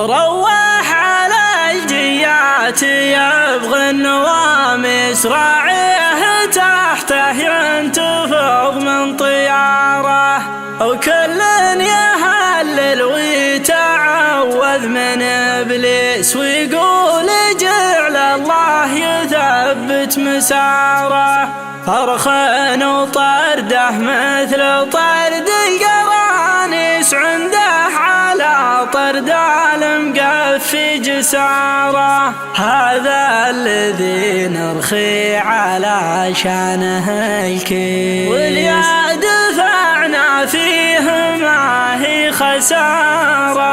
روح على الجيات يبغي النواميس، راعيه تحته ينتفض من طياره، وكل يهلل ويتعوذ من إبليس، ويقول جعل الله يثبت مساره. فرخن وطرده مثل طرد القرانيس، عنده على طرد المقفي جساره. هذا الذي نرخي على شانه الكيس، واليا دفعنا فيه ما هي خساره.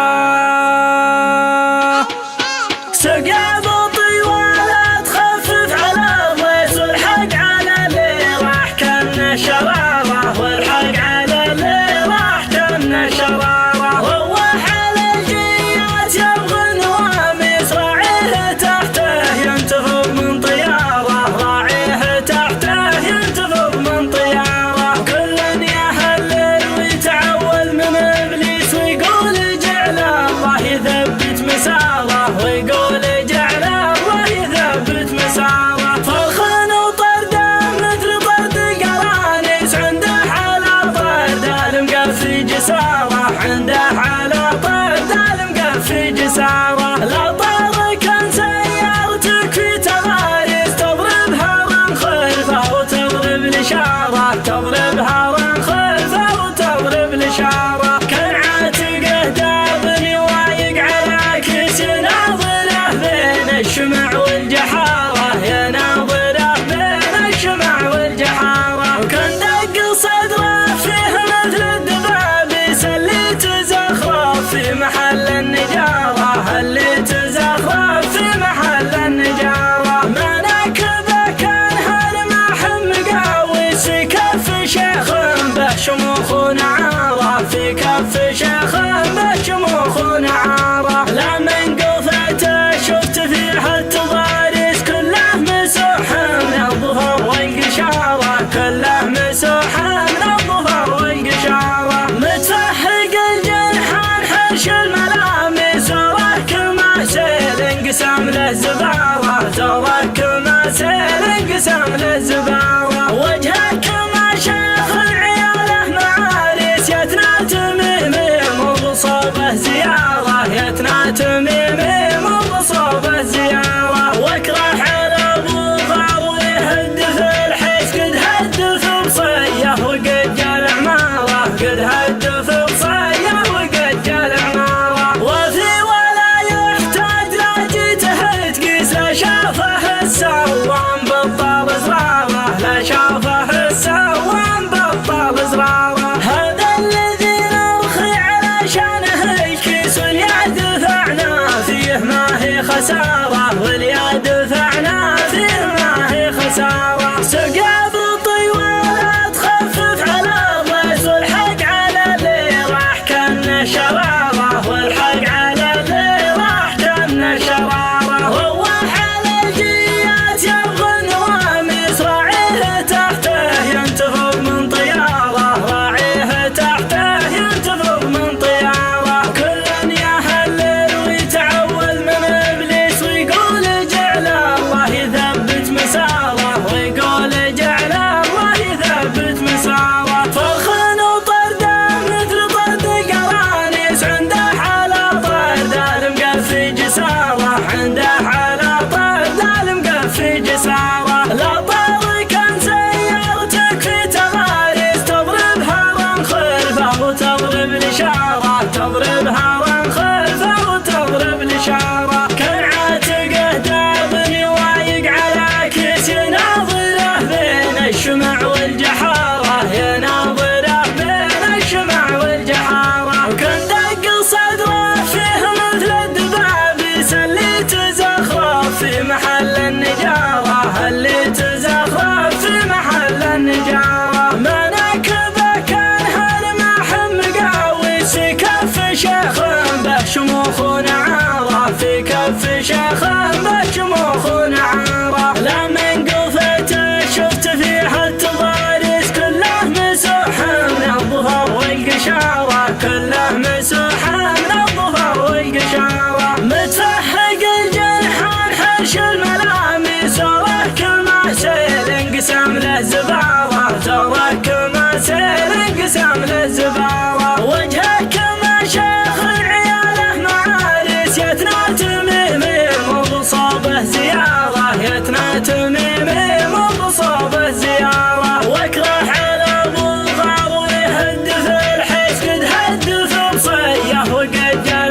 سقى بطي ولا تخفف على الضيس، والحق على اللي راح كان شراره، والحق على اللي راح كان شراره. روح على الجيات يبغي النواميس، راعيه تحته ينتفض من طياره، راعيه تحته ينتفض من طياره. كل يهلل ويتعوذ من إبليس، ويقول جعل الله يثبت مساره، ويقول جعل الله يثبت مساره. فرخن وطرده مثل طرد القرانيس، عنده على طرد المقفي جساره، عنده على طرد المقفي جساره. لا طار كان سيارتك في تضاريس، تضربها من خلفه وتضرب الإشارة، تضربها من خلفه وتضرب الإشارة. كان عاتقه دابني وايق على كيس، يناظره بين الشمع والجحارة، يناظره بين الشمع والجحارة. وكان دق صدره فيه مثل الدبابيس، اللي تزخرف في محل النجارة، اللي تزخرف في محل النجارة. مناكبه كان هالماح مقاويس، في كف شيخ به شموخ ونعارة، في كف شيخ به شموخ ونعارة. لا من قفته شفت فيها التضاريس، كله مسوح من الظهر والقشارة، كله مسوح من الظهر والقشارة. متفهق الجنحان حرش الملامس، زوره كما سيل انقسم له زبارة، زوره كما سيل انقسم له زبارة. وجهه كما شيخ عياله معاريس، يتنا تميمي وبصوبه زيارة، يتنا تميمي وبصوبه زيارة. واكره على ابو ضار ويهد في الحيس، قد هد في بصيه وقد جال عماره، قد هد في بصيه وقد جال عماره. وفي ولا يحتاج لا جيته تقيس، لا شافه السوام بالطار زراره، لا شافه السوام بالطار زراره. هذا الذي نرخي على شانه الكيس، واليا دفعنا فيه ما هي خساره، واليا دفعنا فيه ما هي خساره. سقى بطي ولا تخفف على الضيس، والحق على اللي راح كان شراره، والحق على اللي راح كان شراره. روح على الجيات يبغي النواميس، راعيه تحته ينتفض من طياره، راعيه تحته ينتفض من طياره. كل يهلل ويتعوذ من إبليس، ويقول جعل الله يثبت مساره، ويقول جعل الله يثبت مساره. فرخن وطرده مثل طرد القرانيس، عنده على طرد المقفي جساره، عنده على طرد المقفي جساره. لا طار كان سيارتك في تضاريس، تضربها من خلفه وتضرب الإشارة، تضربها من خلفه وتضرب الإشارة. كان عاتقه دابني وايق على كيس، يناظره بين الشمع والجحارة، يناظره بين الشمع والجحارة. وكان دق صدره فيه مثل الدبابيس، اللي تزخرف في محل النجارة، اللي تزخرف في محل النجارة. مناكبه كان هالماح مقاويس، في كف شيخ به شموخ ونعارة، في كف شيخ به شموخ ونعارة. لا من قفته شفت فيها التضاريس، كله مسوح من الظهر والقشارة، كله مسوح من الظهر والقشارة. يا